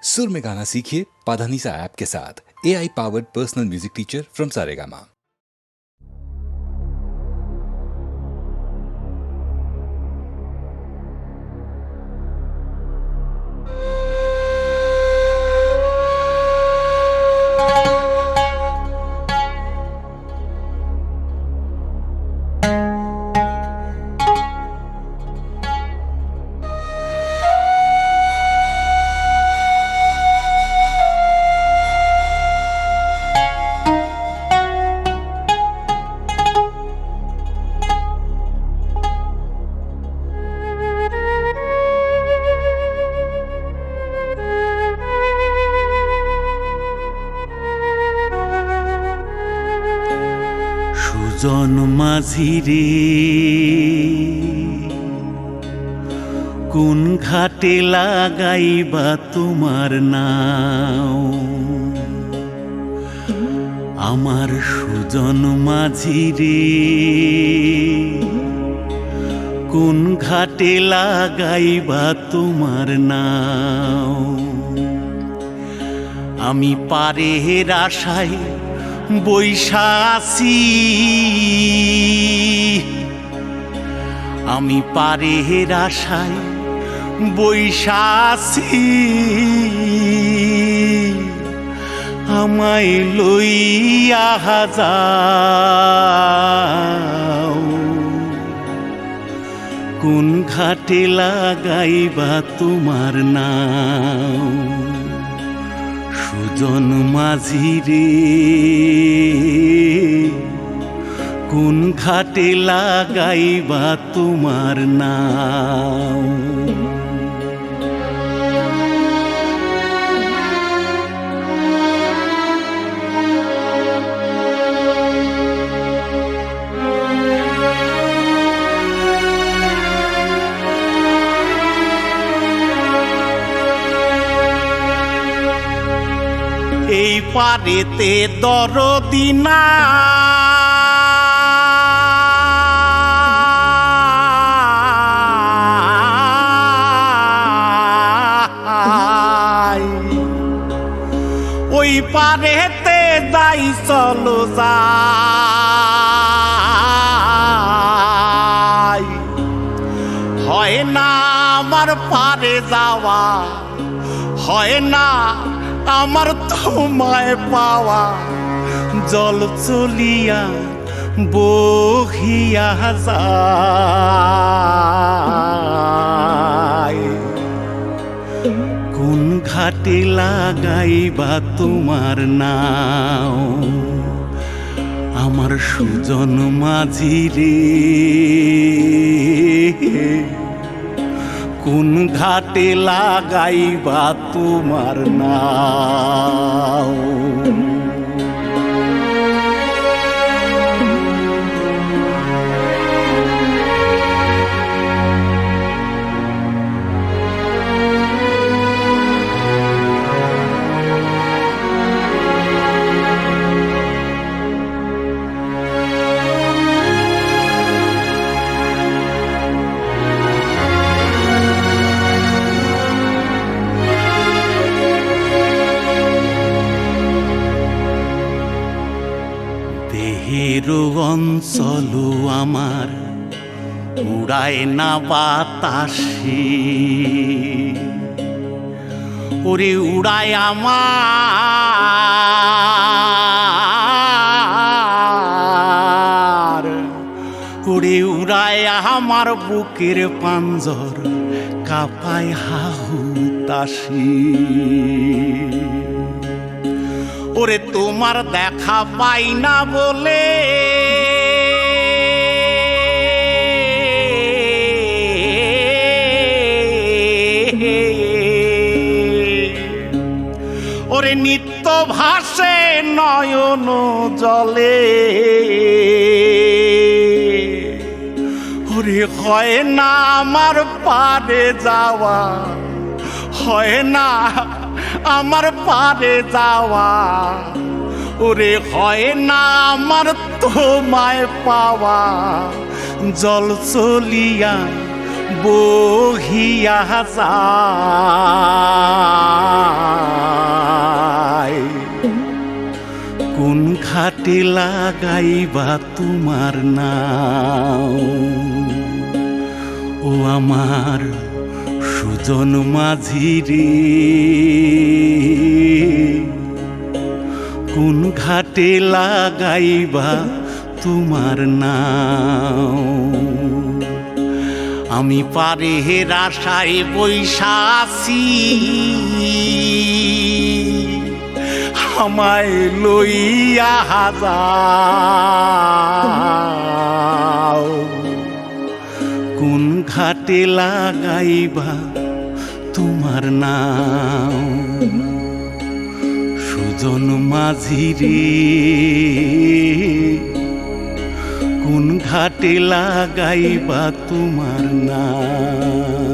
सुर में गाना सीखिए पाधानीसा ऐप के साथ। AI powered personal music teacher from Saregama. সুজন মাঝি রে কোন ঘাটে লাগাইবা তোমার নাও, আমার সুজন মাঝি রে কোন ঘাটে লাগাইবা তোমার নাও। আমি পারের আশায় বৈশা আছি, আমি পারের আশায় বৈশা আছি, আমায় লইয়া যাও কোন ঘাটে লাগাইবা তোমার নাও। সুজন মাঝি রে কোন ঘাটে লাগাইবা তোমার নাও। এই পারেতে দরদি নাই, ওই পারেতে যাই চলো যাই, হয় না আমার পারে যাওয়া, হয় না আমার তোমায় পাওয়া, জল চলিয়া বহিয়া যায় কোন ঘাটে লাগাইবা তোমার নাও। আমার সুজন মাঝি রে কোন ঘাটে লাগাইবা তোমার নাও। দেহেরও অঞ্চল আমার উড়ায় না বাতাসে, ওরে উড়ায় আমার, ওরে উড়ায় আমার বুকের পাঞ্জর কাঁপায় হাহুতাশি। ওরে তোমার দেখা পাই না বলে ওরে নিত্য ভাসে নয়ন জলে, ওরে হয় না আমার পারে যাওয়া, হয় না আমার পারে যাওয়া, ওরে হয় না আমার তোমায় পাওয়া, জল চলিয়া বহিয়া যায় ঘাটে লাগাইবা তোমার নাম ও আমার সুজন মাঝি রে কোন ঘাটে লাগাইবা তোমার নাম আমি পারে আশায় বৈশাসী আমায় লইয়া যাও কোন ঘাটে লাগাইবা তোমার নাম সুজন মাঝি রে কোন ঘাটে লাগাইবা তোমার নাম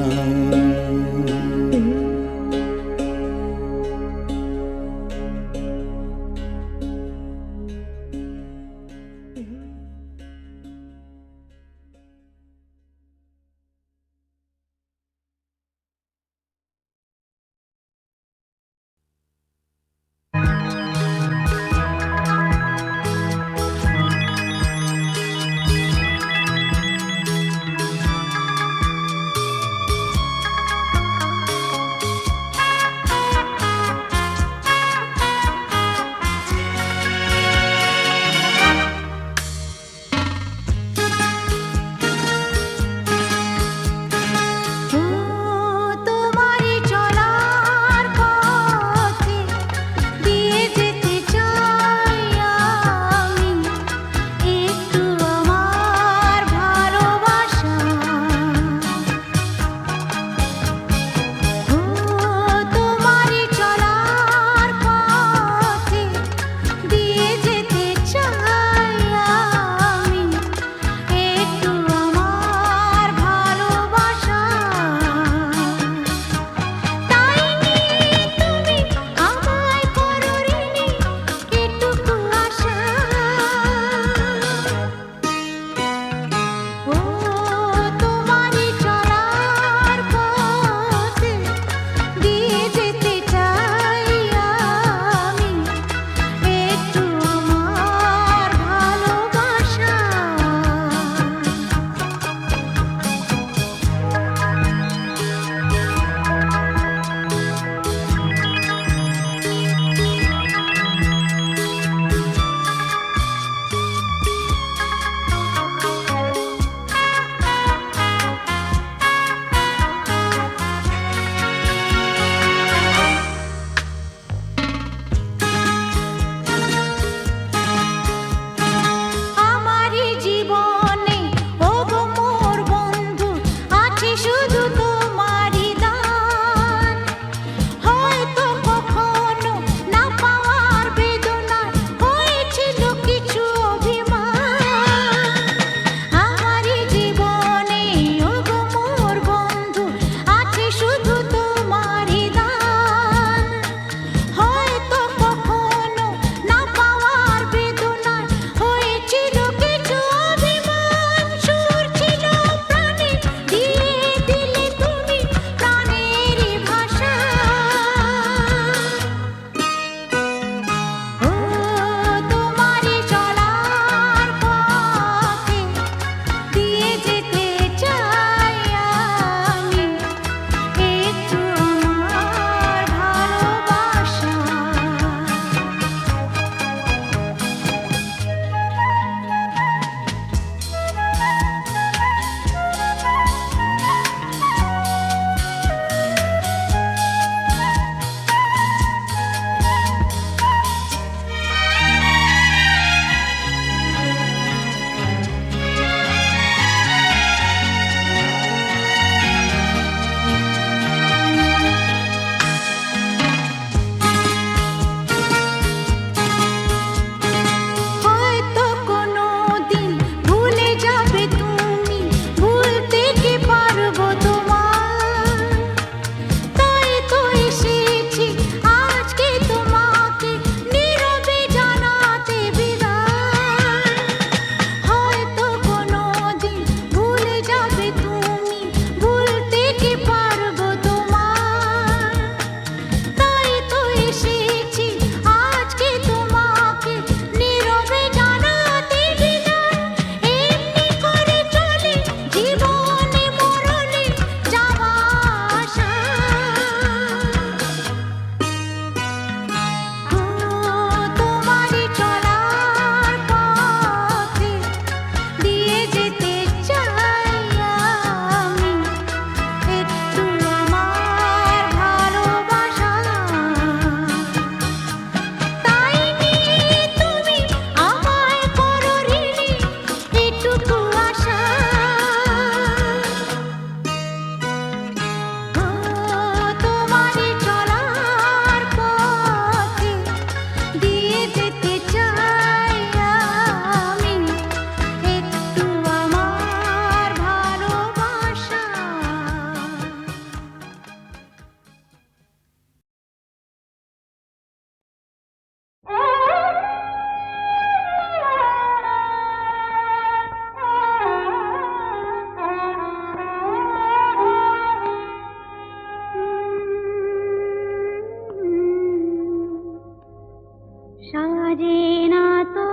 সাজে না তো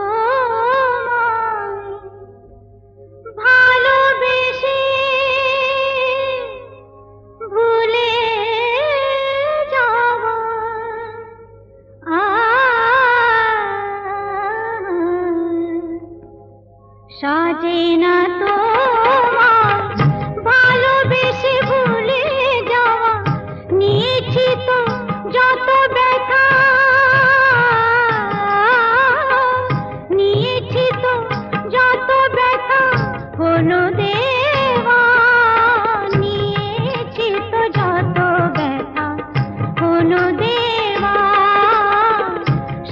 ভালোবেসে ভুলে যাওয়া সাজে না তো ভালোবেসে ভুলে যাওয়া নিয়েছি তো যত ব্যথা নিয়েছি তো যত ব্যথা হলো দেওয়া নিয়েছি তো যত ব্যথা হলো দেওয়া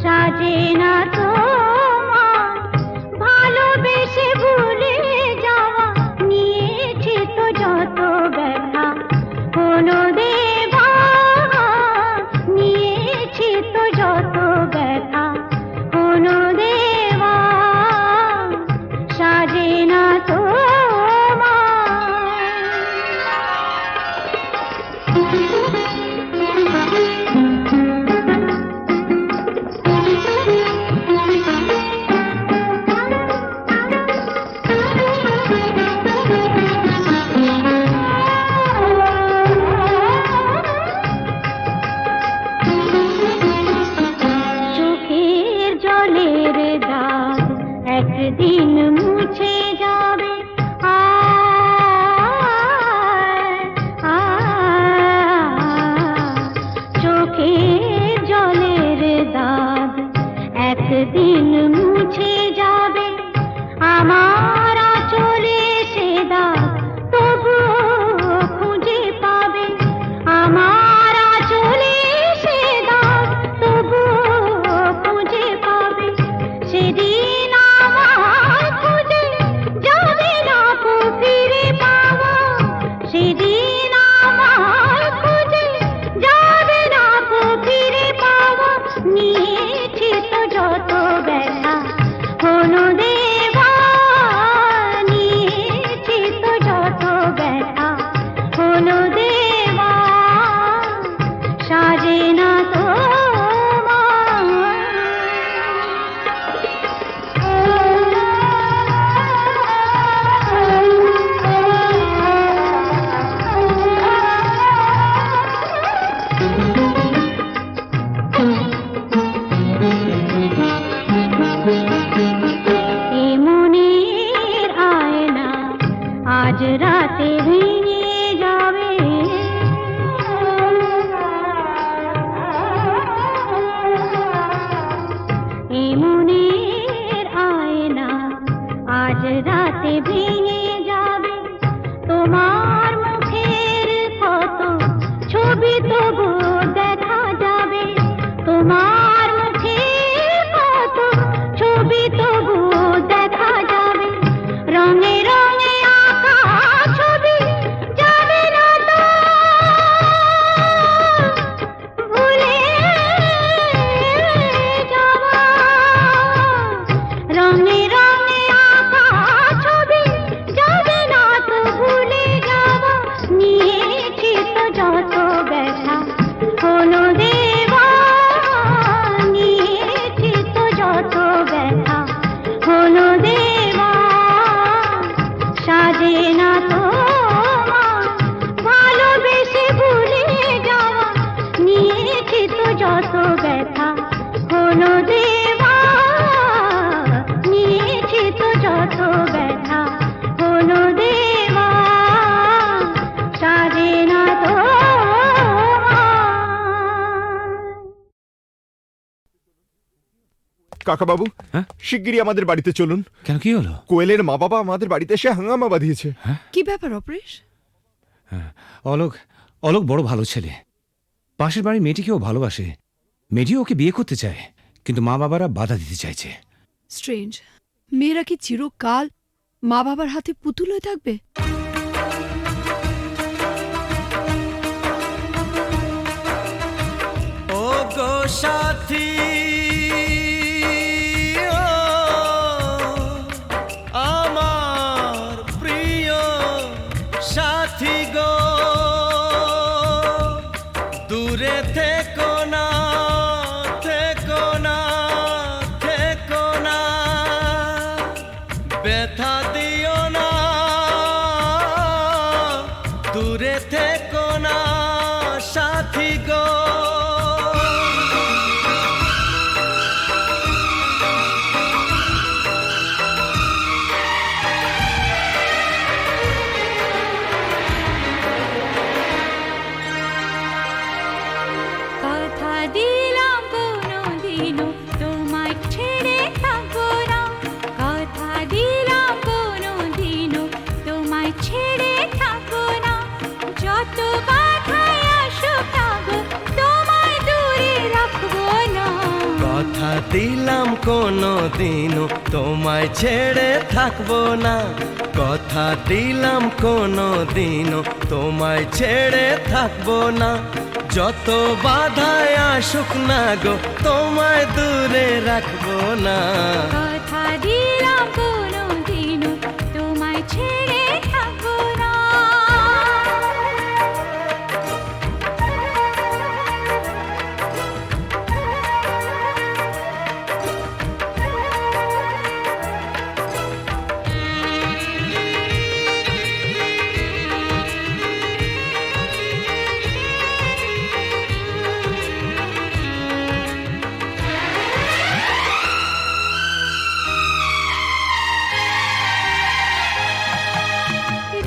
সাজে না তো ভালোবেসে ভুলে যাওয়া নিয়েছি তো যত ব্যথা হলো দেওয়া নিয়েছি তো যত ব্যথা হলো দেওয়া সাজে না তো চোখের জলের দাগ একদিন মুছে যাবে চোখের জলের দাগ একদিন মুছে যাবে আমার চলে সে দাগ তবুও খুঁজে পাবে আমার চলে সে দাগ তবুও খুঁজে পাবে সেদিন আমার খুঁজে যাবে না কো ফিরে পাওয়া সেদিন আমার খুঁজে যাবে না কো ফিরে পাওয়া নিয়েছি তো যত ব্যথা হলো দেওয়া নিয়েছি তো যত ব্যথা হলো দেওয়া সাজে না তো এ মনের আয়না আজ রাতে ভেঙে যাবে এ মনের আয়না আজ রাতে ভেঙে যাবে তোমার মুখের কত ছবি তবু দেখা যাবে তোমার মুখের কত ছবি তবু দেখা যাবে রঙে রঙে আঁকা ছবি যাবে না তো ভুলে যাওয়া রঙে রঙে আঁকা ছবি যাবে না তো ভুলে যাওয়া নিয়েছি তো যত ব্যথা হলো দেওয়া নিয়েছি তো যত ব্যথা হলো দেওয়া সাজে না তো ভালোবেসে ভুলে যাওয়া নিয়েছি তো যত ব্যথা হলো দেওয়া নিয়েছি তো যত ব্যথা হলো দেওয়া সাজে না তো কাকা বাবু, হ্যাঁ? শিগগিরই আমাদের বাড়িতে চলুন। কেন কি হলো? কোয়েলের মা বাবা আমাদের বাড়িতে এসে হাঙ্গামা বাঁধিয়েছে। কি ব্যাপার অপরেশ? অলোক অলোক বড় ভালো ছেলে, পাশের বাড়ির মেয়েটিকেও ভালোবাসে, মেয়েটিও ওকে বিয়ে করতে চায়, কিন্তু মা বাবারা বাধা দিতে চাইছে। স্ট্রেঞ্জ, মেয়েরা কি চিরকাল মা বাবার হাতে পুতুল হয়ে থাকবে? ও গো সাথী, ও আমার প্রিয় সাথী গো, দূরে থেকো না, থেকো না, দিলাম কোনোদিনও তোমায় ছেড়ে থাকবো না, কথা দিলাম কোনোদিনও তোমায় ছেড়ে থাকবো না, যত বাধাই আসুক না গো তোমায় দূরে রাখবো না। কথা দিলাম কোনো দিনও তোমায় ছেড়ে থাকবো না, কথা দিলাম কোনো দিনও তোমায় ছেড়ে থাকবো না, যত বাধায় আসুক না গো তোমায় দূরে রাখবো না। কথা দিলাম কোনোদিনও তোমায় ছেড়ে থাকবো না।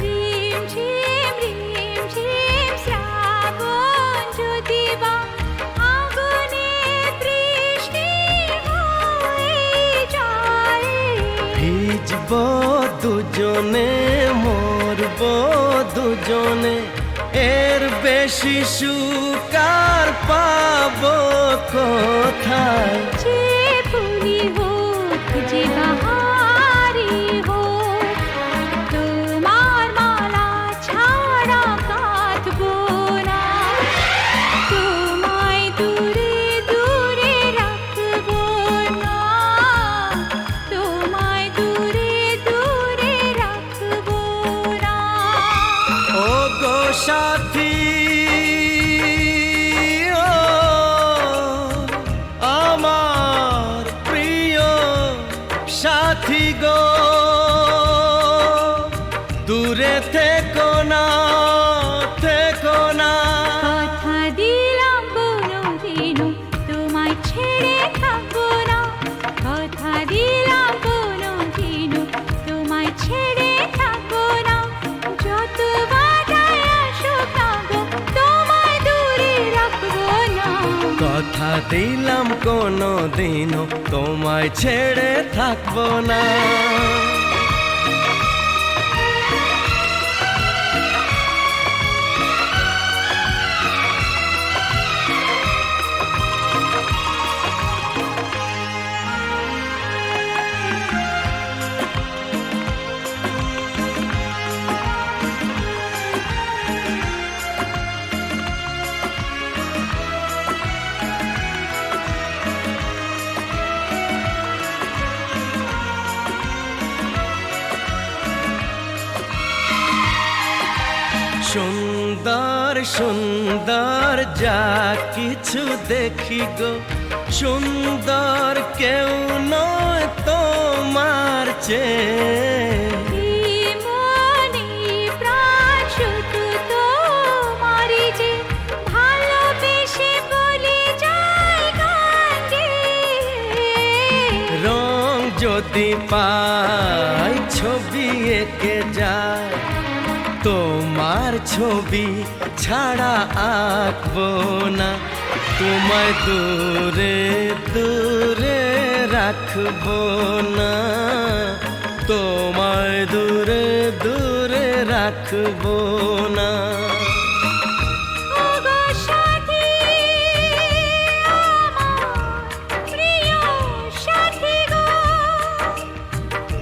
রিমঝিম রিমঝিম শ্রাবণ যদি বা আগুনে বৃষ্টি হয়ে যায়, ভিজবো দুজনে মরবো দুজনে, এর বেশি সুকার পাবো কোথায়। যে ফুলি হোক যে বাহারি হোক, তোমার মালা ছাড়া কাঁদবো না, তোমায় দূরে দূরে রাখবো না, তোমায় দূরে দূরে রাখবো না। ও গো সাথী, ও আমার প্রিয় সাথী গো, দূরে থেকো না, থেকো না। কথা দিলাম কোনোদিনও তোমায় ছেড়ে থাকবো না, কথা দিলাম কোনোদিনও তোমায় ছেড়ে থাকবো না, যত বাধাই আসুক না গো তোমায় দূরে রাখবো না। কথা দিলাম কোনো দিনও তোমায় ছেড়ে থাকবো না। সুন্দর সুন্দর যা কিছু দেখি গো, সুন্দর কেউ নয় তোমার চেয়ে। মনে প্রাণ শুধু তোমারই যে, ভালোবেসে বলে যায় গান গেয়ে। রং যদি পাই ছবি এঁকে যায়, তোমার ছবি ছাড়া আঁকবো না, তোমায় দূরে দূরে রাখবো না, তোমায় দূরে দূরে রাখবো না। ও গো সাথী, আমার প্রিয় সাথী গো,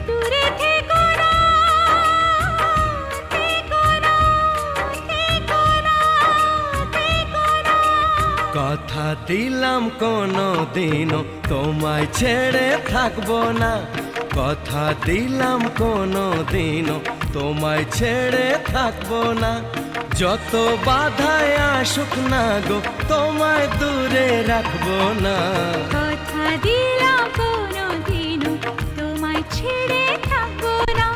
দূরে থেকো না, থেকো না, থেকো না, থেকো না। কথা দিলাম কোনো দিনও তোমায় ছেড়ে থাকবো না, কথা দিলাম কোনো দিনও তোমায় ছেড়ে থাকবো না, যত বাধায় আসুক না গো তোমায় দূরে রাখবো না। কথা দিলাম কোনোদিনও তোমায় ছেড়ে থাকবো না,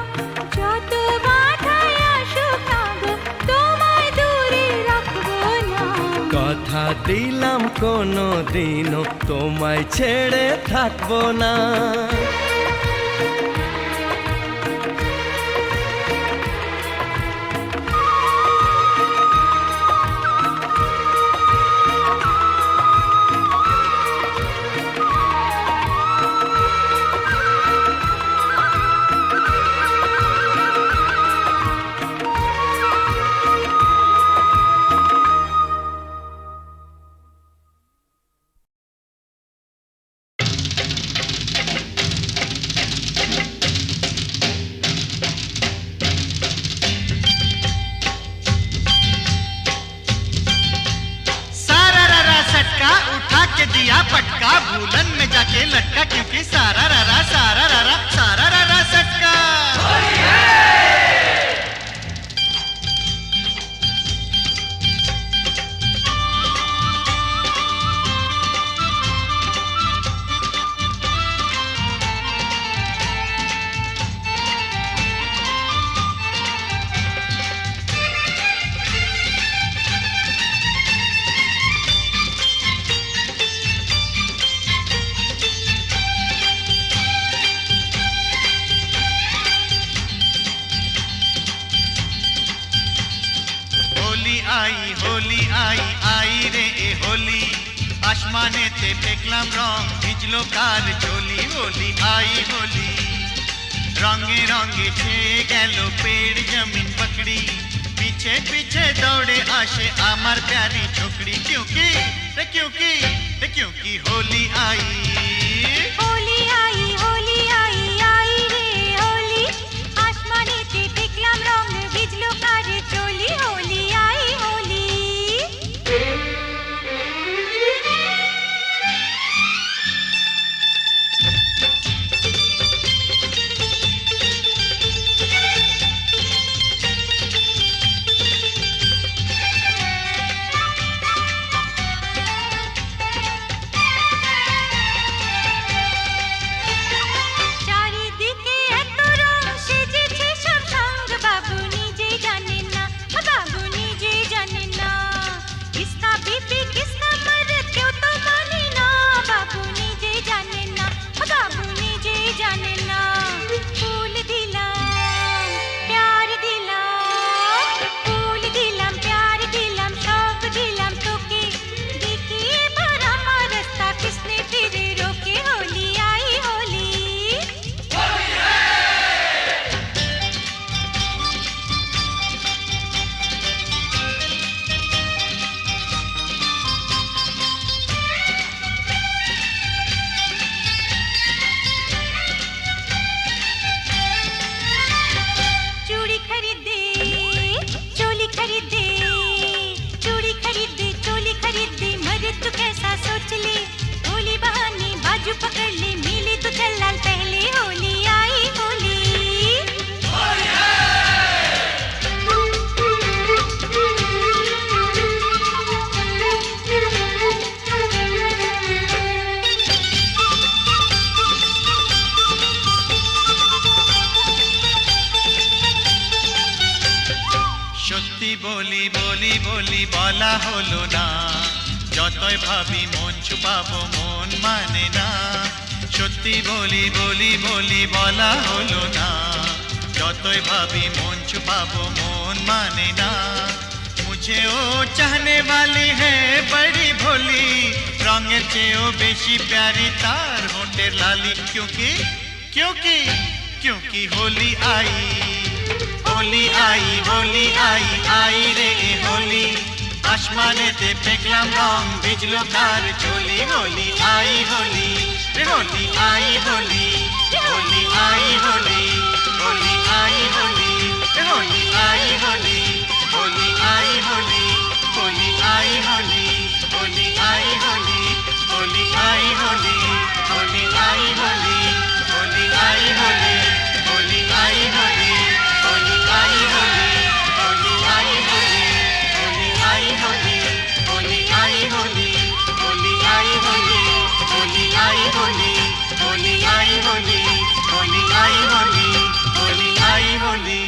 যত বাধাই আসুক না গো তোমায় দূরে রাখবো না। কথা দিলাম কোনো দিনও তোমায় ছেড়ে থাকবো না। जाके लटका क्योंकि सारा रारा सटका। होली आई आई रे ए होली आसमानेते फेकलाम रंग ভিজলো কার চলি होली आई होली रंगे रंगे छेয়ে গেল पेड़ जमीन पकड़ी पीछे पीछे दौड़े आशे आमार प्यारी छोकरी क्योंकि होली आई होली आई आई रे होली आसमानेते দেখলাম রং ভিজলো কার চলি होली आई होली। বলা হলো না যতই ভাবি মন ছুপাবো মন মানে না সত্যি বলি বলা হলো না যতই ভাবি মন छुपाबो মন মানে না मुझे ओ चाहने वाली है बड़ी भोली रंगेर চেয়েও বেশি प्यारी तार होठेर लाली क्योंकि होली आई आई रे होली आसमानेते फेकलाम रंग ভিজলো কার চলি होली आई होली रे होली आई होली होली आई होली होली आई होली रे होली आई होली होली आई होली होली आई होली होली आई होली होली आई होली होली आई होली होली आई होली होली आई होली होली आई होली होली आई होली होली आई होली होली आई होली होली आई होली होली आई होली होली आई होली होली आई होली होली आई होली।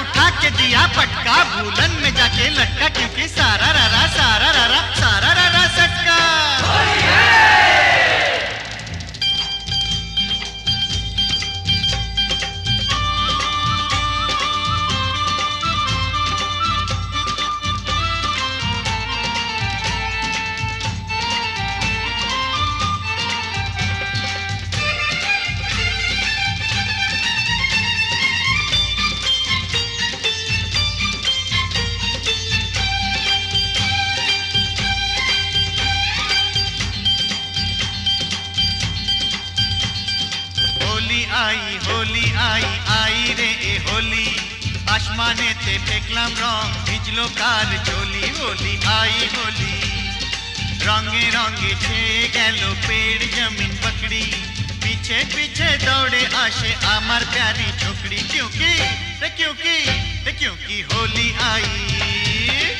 उठा के दिया पटका भूलन में जाके लटका क्योंकि सारा रारा सटका। আই রে এ হোলি আসমানেতে ফেকলাম রং ভিজলো কার চলি হোলি আই হোলি রঙে রঙে ছেয়ে গেল পেড় জমিন পকড়ি পিছে পিছে দৌড়ে আসে আমার প্যারি ছোকরি क्योंकि होली आई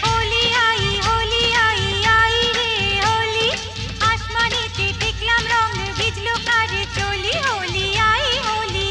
होली आई होली आई आई रे होली आसमानेते देखलाम रং ভিজলো কার চলি होली आई होली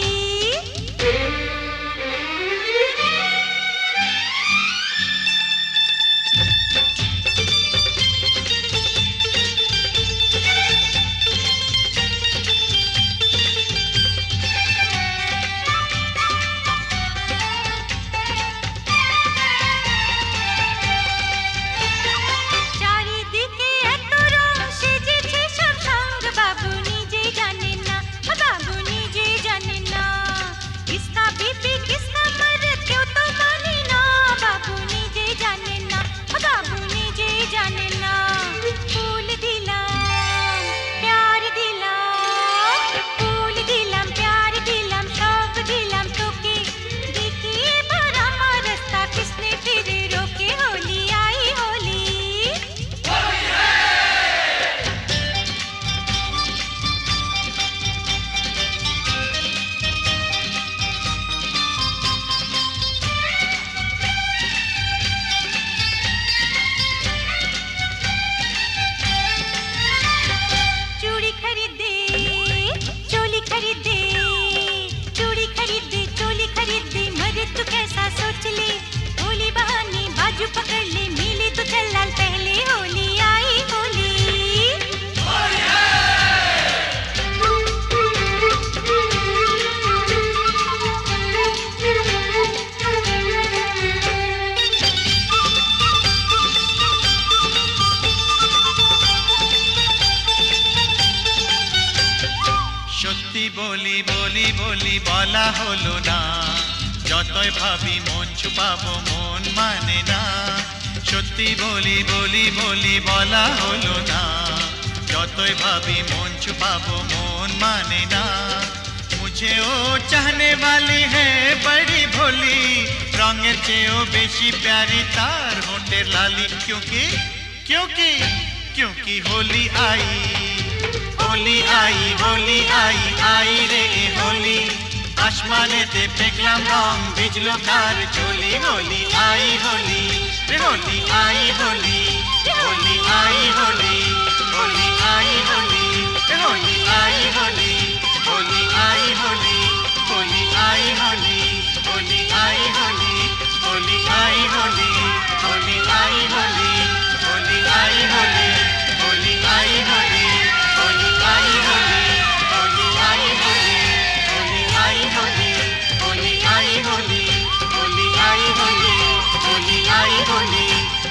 বলা হলো না যতই ভাবি মন ছুপাবো মন মানে না সত্যি বলি বলি বলি বলা হলো না যতই ভাবি মন छुपाबो মন মানে না मुझे ओ चाहने वाली है बड़ी भोली रंगेर चेयो बेशी प्यारी तार होंठेर लाली क्योंकि क्योंकि क्योंकि होली आई होली आई होली आई आई रे होली आसमानेते फेकलाम रंग भिजलो कार चोली होली आई होली रे होली आई होली होली आई होली होली आई होली रे होली आई होली होली आई होली होली आई होली होली आई होली होली आई होली होली आई होली होली आई होली होली आई होली होली आई होली होली आई होली होली आई होली होली आई होली होली आई होली होली आई होली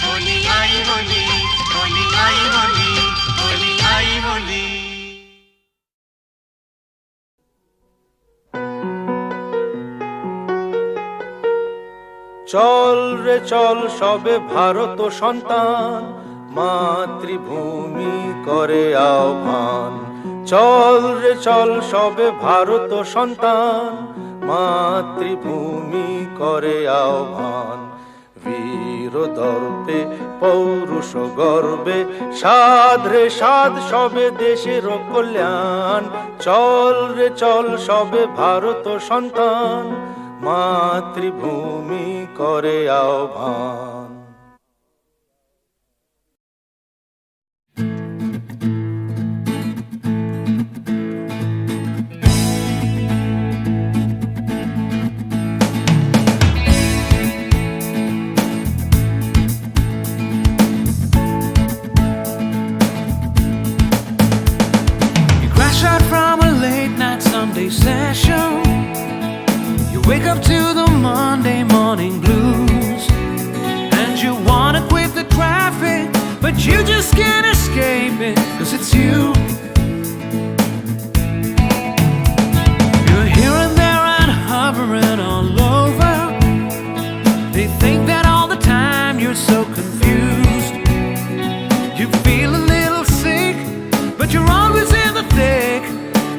होली आई होली होली आई होली होली आई होली চল রে চল সবে ভারত সন্তান মাতৃভূমি করে আহ্বান চল রে চল সবে ভারত সন্তান মাতৃভূমি করে আহ্বান বীর দর্পে পৌরুষ গর্বে সাধ রে সাধ সবে দেশের কল্যাণ চল রে চল সবে ভারত সন্তান মাতৃভূমি করে আহ্বান You crash out from a late night Sunday session. Wake up to the Monday morning blues and you wanna quit the traffic but you just can't escape it cause it's you. You're here and there and hovering all over. They think that all the time you're so confused. You feel a little sick but you're always in the thick.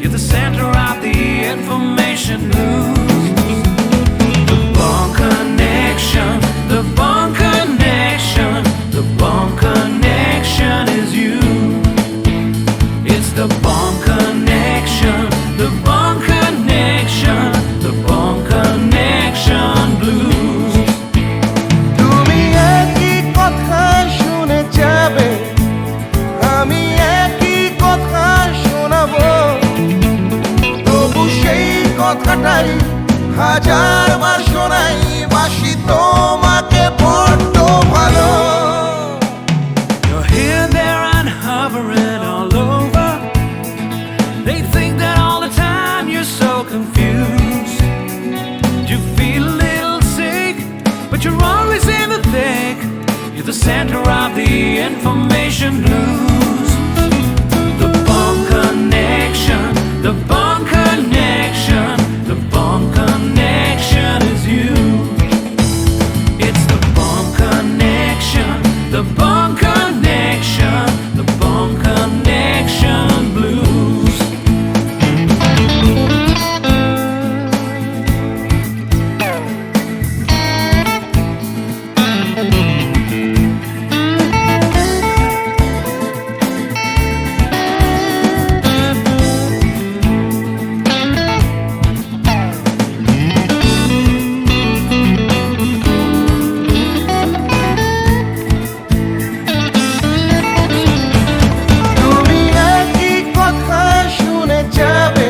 You're the center of the information blues. The Bond Connection, the Bond Connection, the Bond Connection is you. It's the Bond Connection, the Bond Connection, the Bond Connection blues. তুমি একই কথা শুনে যাবে, আমি একই কথা শোনাবো, তবু সেই কথাটাই হাজারবার শোনাই, বাসি তোমাকে বড্ড ভালো। You're here, there, and hovering all over. They think that all the time you're so confused. You feel a little sick, but you're always in the thick. You're the center of the information blues. The Bond Connection, the Bond Connection, the Bond Connection is you. It's the Bond Connection, the Bond Connection, the Bond Connection blues. তুমি একই কথা শুনে যাবে,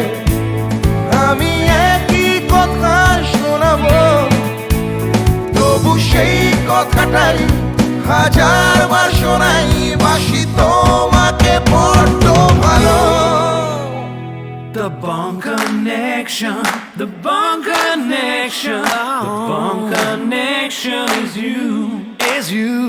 আমি একই কথা শোনাবো, তবু সেই কথাটাই হাজারবার শোনাই, বাসি তোমাকে বড্ড ভালো। The Bond Connection, the Bond Connection, the Bond Connection is you, is you.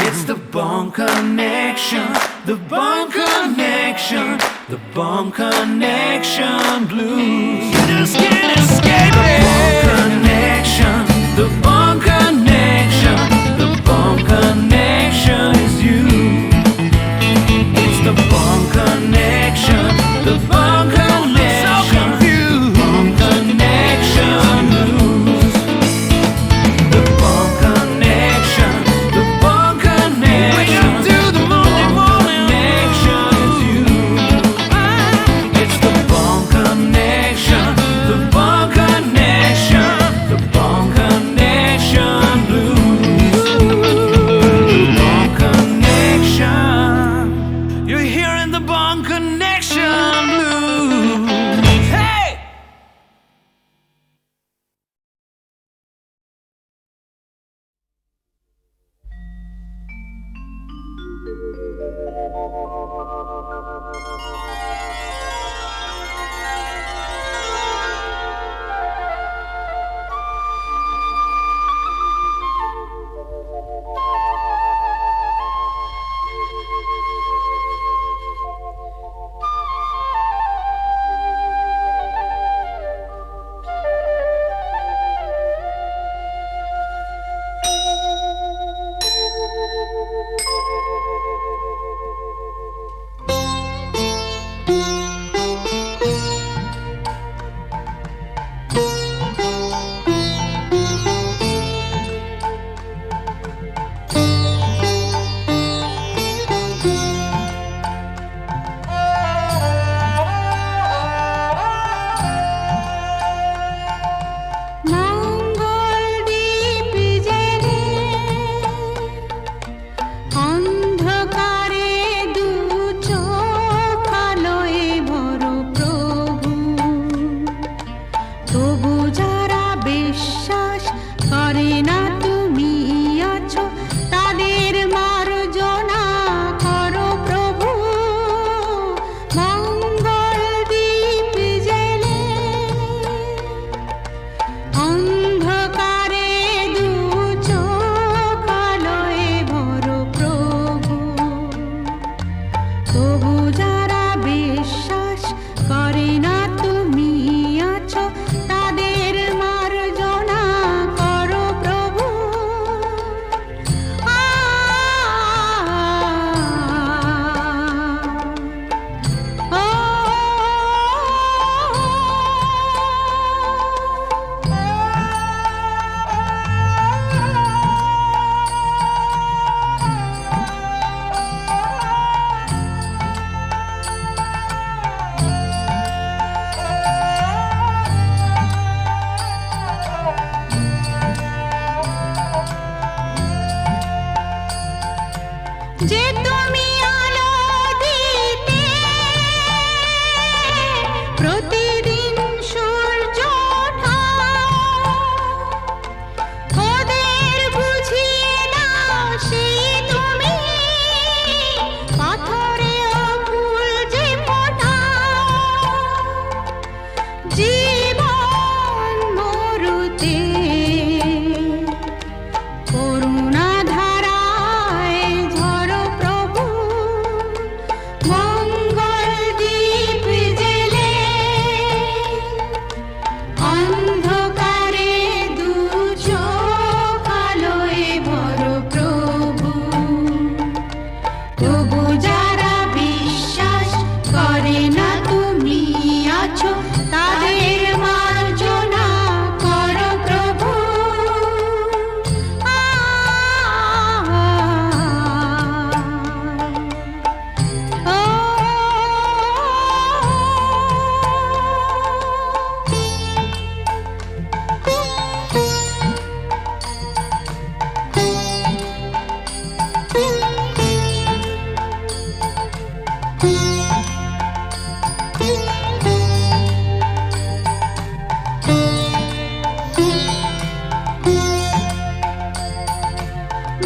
It's the Bond Connection, the Bond Connection, the Bond Connection blues. You just can't escape it. The Bond Connection, the Bond Connection, the Bond Connection is you. It's the Bond Connection, the Bond Connection, Bond Connection blues. The Bond Connection, the Bond Connection, wake up to the Monday morning connection is you. It's the Bond Connection, the Bond Connection, the Bond Connection blues. The Bond Connection, you're hearing the Bond Connection blues. Hey!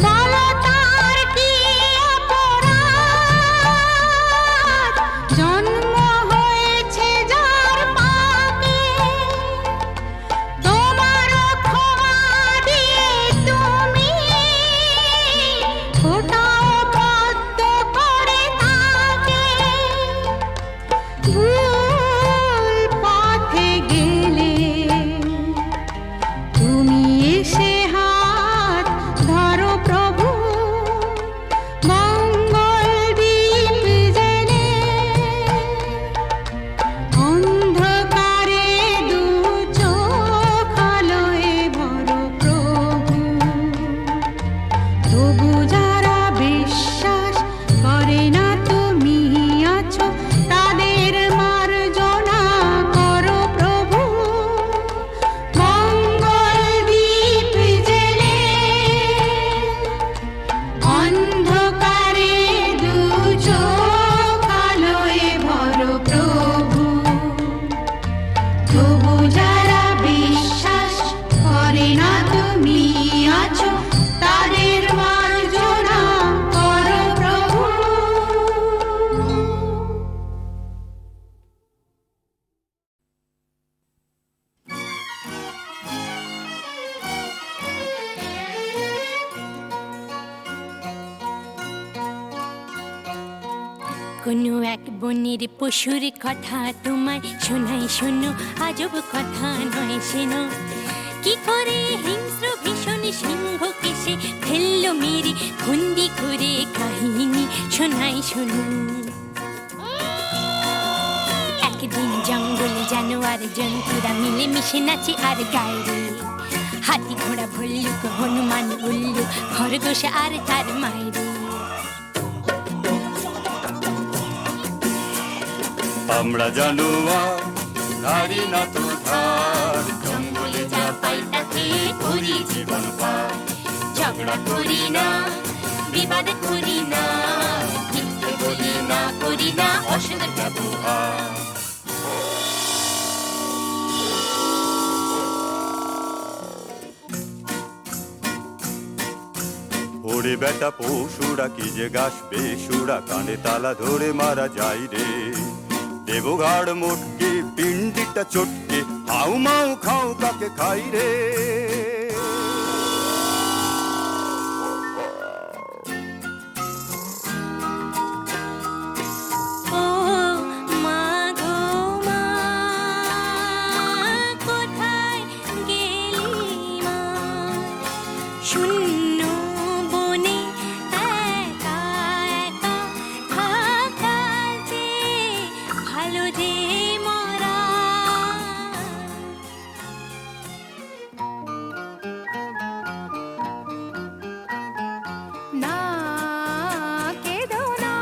বলো তার কি অপরাধ, জন্ম হয়েছে যার পাপে, তোমার ক্ষমা দিয়ে তুমি ফোটাও পদ্ম করে তাকে। ভুল পথে গেলে তুমি এসে হাত ধরো প্রভু, মঙ্গল দ্বীপ জেলে অন্ধকারে দু চোখ আলোয় ভরো প্রভু। তবু যারা বিশ্বাস করে না তুমি আছো, তাদের মার্জনা করো প্রভু, মঙ্গল দ্বীপ জেলে অন্ধকারে দু চোখ আলোয় ভরো প্রভু। তবু যারা বিশ্বাস করে না তুমি আছো, তাদের মার্জনা করো প্রভু। কোনো এক বনের পশুর কথা তোমায় শোনাই, শোনো আজব কথা নয় শোনো। কি করে হিংস্র ভীষণ সিংহকে সে ফেললো মেরে, খুন্দি করে কাহিনী শোনাই শোনো। একদিন জঙ্গলে জানোয়ার জন্তুরা মিলে মিশে নাচে আর গায়ে রে। হাতি ঘোড়া ভল্লুক হনুমান উল্লু খরগোশ আর তার মায়েরে। আমরা জানোয়ার নারী না তো ধার, জঙ্গলে যা পাই তাতে করি জীবন পার। ঝগড়া করি না, বিবাদ করি না, মিথ্যে বলি না, করি না অসৎ ব্যবহার। ওরে বেটা পশুরা কি যে গাছ বেসুরা, কানে তালা ধরে মারা যায় রে। দেবঘাড় মোটকে পিণ্ডিটা চটকে, হাউ মাউ খাও তাকে খাই রে। ও মা গো মা, কোথায় গেলি মা? শূন্য বনে একা একা থাকা যে ভালো যে মরা। না কেঁদো না,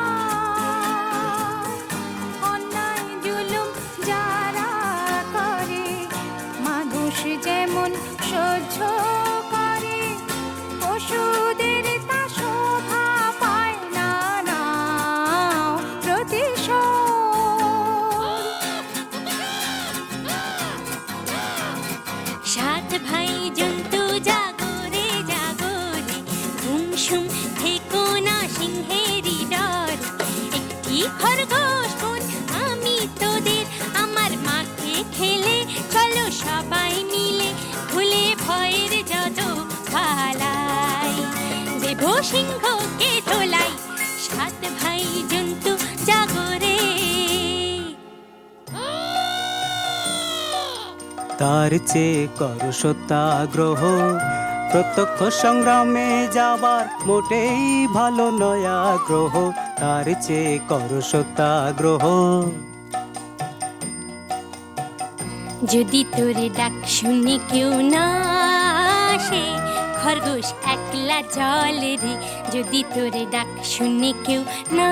অন্যায় জুলুম যারা করে, মানুষ যেমন সহ্য করে, পশুদের তা শোভা পায় না। নাও প্রতিশোধ। সাত ভাই জন্তু জাগরে জাগরে, ঘুমসুম থেকো না সিংহেরই ডর। একটি খরগোশ বোন আমি তোদের, আমার মাকে খেলে চলো সবাই মিলে, ভুলে ভয়ের যত পালাই, দেব সিংহকে তোলাই। সাত ভাই জন্তু জাগরে। তার চেয়ে কর সত্যাগ্রহ, প্রত্যক্ষ সংগ্রামে যাবার মোটেই ভালো নয় আগ্রহ। তার চেয়ে কর সত্যাগ্রহ। যদি তোর ডাক শুনে কেউ না আসে, খরগোশ একলা চলে রে। যদি তোর ডাক শুনে কেউ না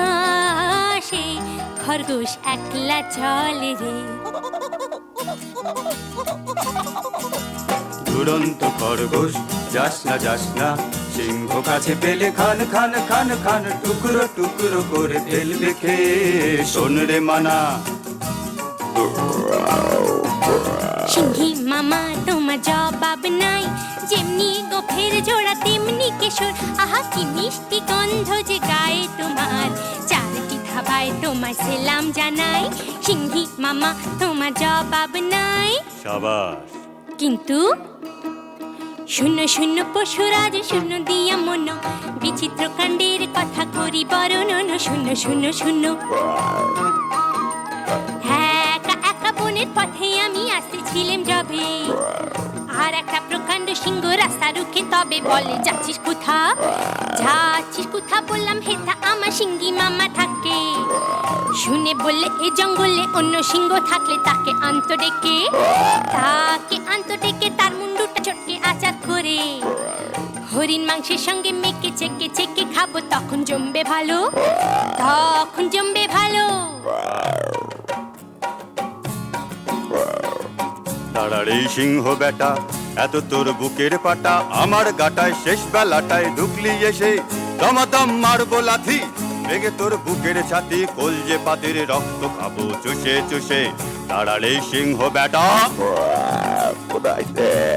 আসে, খরগোশ একলা চলে রে। দুরন্ত খরগোশ যাস না যাস না, সিংহ কাছে পেলে খান খান খান খান টুকরো টুকরো করে ফেলবে খেয়ে শোন রে মানা সিংহী মামা তোমার জবাব নাই, যেমনি গোফের জোড়া তেমনি কেশর, আহা কি মিষ্টি গন্ধ যে গায়ে তোমার, চারটি ধাবায় তোমার সেলাম জানাই, সিংহী মামা তোমার জবাব নাই। সাবাস। কিন্তু শূন্য শূন্য পশুরাজ শূন্য দিয়া মন, বিচিত্র কাণ্ডের কথা করি বর্ণন, শূন্য শূন্য শূন্য। একা একা বনের পথে আমি আসতেছিলাম যবে, আর একটা প্রকাণ্ড সিংহ রাস্তা রুখে তবে বলে যাচ্ছিস কোথা, যাচ্ছিস কোথা, বললাম হেথা আমার সিংহী মামা থাকে। শুনে বললে এ জঙ্গলে অন্য সিংহ থাকলে তাকে আন্ত ডেকে, তাকে আন্ত ডেকে তার মুন্ডুটা চটকে আচার করে, হরিণ মাংসের সঙ্গে মেখে চেকে চেকে খাবো, তখন জমবে ভালো, তখন জমবে ভালো। তাড়াড়ি সিংহ বেটা, এত তোর বুকের পাটা, আমার গাটায় শেষ বেলাটায় ঢুকলি এসে, দমাদম মারবো লাথি, ভেঙে তোর বুকের ছাতি, কলজে পাতির রক্ত খাবো চুষে চুষে। তাড়াড়ি সিংহ বেটা।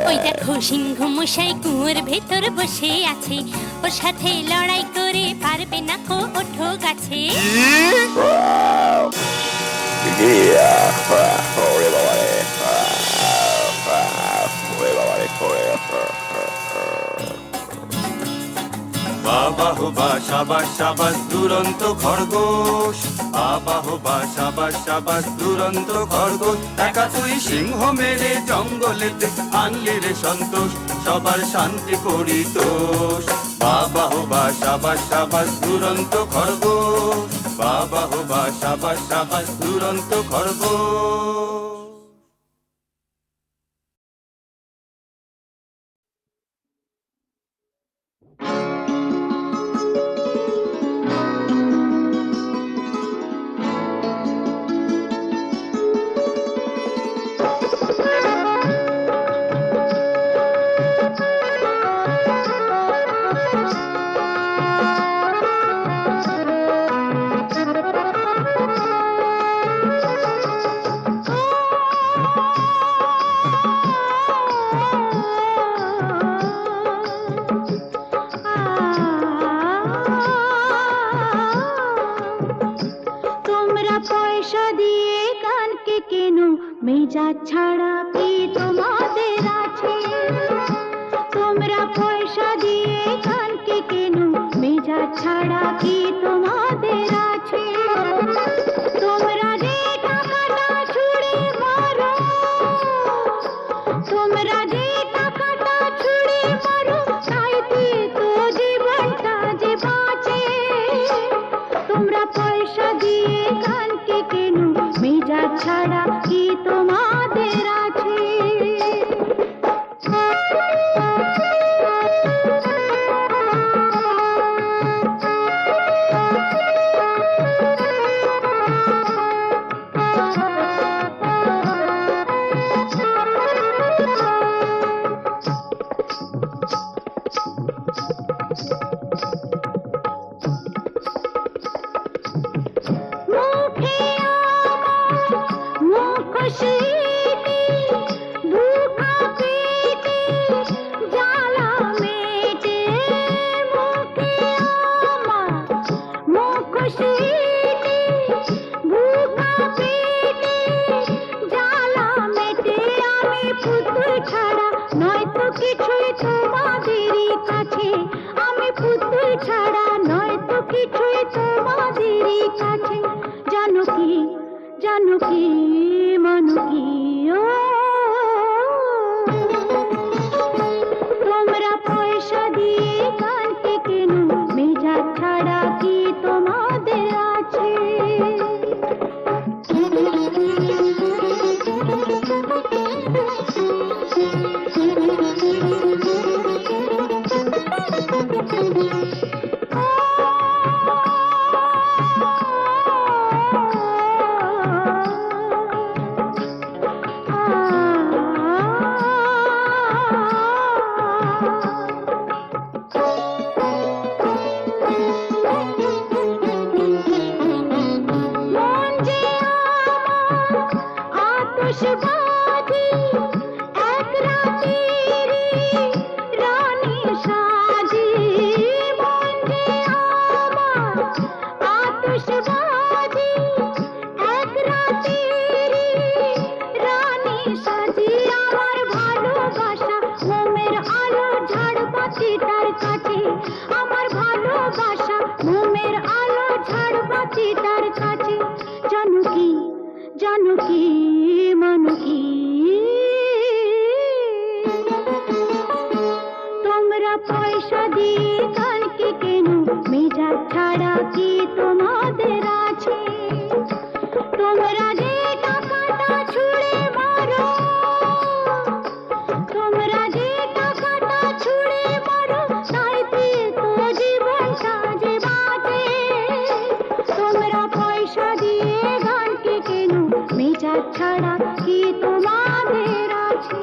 ওই দেখো সিংহ মশাই কুয়োর ভেতর বসে আছে, ওর সাথে লড়াই করে পারবে না কো, ওঠো গাছে। বাবা হো বা সাবাস সাবাস দুরন্ত খরগোশ, বাবা হো বা সাবাস সাবাস দুরন্ত খরগোশ, একা তুই সিংহ মেরে জঙ্গলেতে আনলি রে সন্তোষ, সবার শান্তি পরিতোষ। বাবা হো বা সাবাস সাবাস দুরন্ত খরগোশ, বাবা হো বা সাবাস সাবাস দুরন্ত খরগোশ। মেজা ছাড়া কি তোমাদের আছে, তোমরা পয়সা দিয়ে কানকে কেন, মেজা ছাড়া কি তোমাদের আছে, তোমরা যে টাকাটা ছুড়ে মারো, তোমরা যে টাকাটা ছুড়ে মারো, তাইতে তো জীবনটা যে বাঁচে, তোমরা পয়সা দিয়ে কানকে কেন, মেজা ছাড়া কি তোমাদের আছে। তোমরা পয়সা দিয়ে কানকে কেন, মেজা ছাড়া কি তোমাদের আছে। আতশবাজি এক রাতেরি রানী সাজি মন যে আমার আতশবাজি এক রাতেরি রানী সাজি আমার ভালোবাসা মোমের আলো ঝাড়বাতিটার কাছে আমার ভালোবাসা মোমের আলো ঝাড়বাতিটার কাছে জানো কি মানো কি তোমরা পয়সা দিয়ে কালকে কেন মেজাজ ছাড়া কি তোমাদের আছে তোমরা যে টাকাটা ছুঁড়ে মারো তোমরা যে টাকাটা ছুঁড়ে মারো তাইতে তো জীবনটা যে বাঁচে তোমরা পয়সা দিয়ে গানকে কেন মেজাজ ছাড়া কি তোমাদের আছে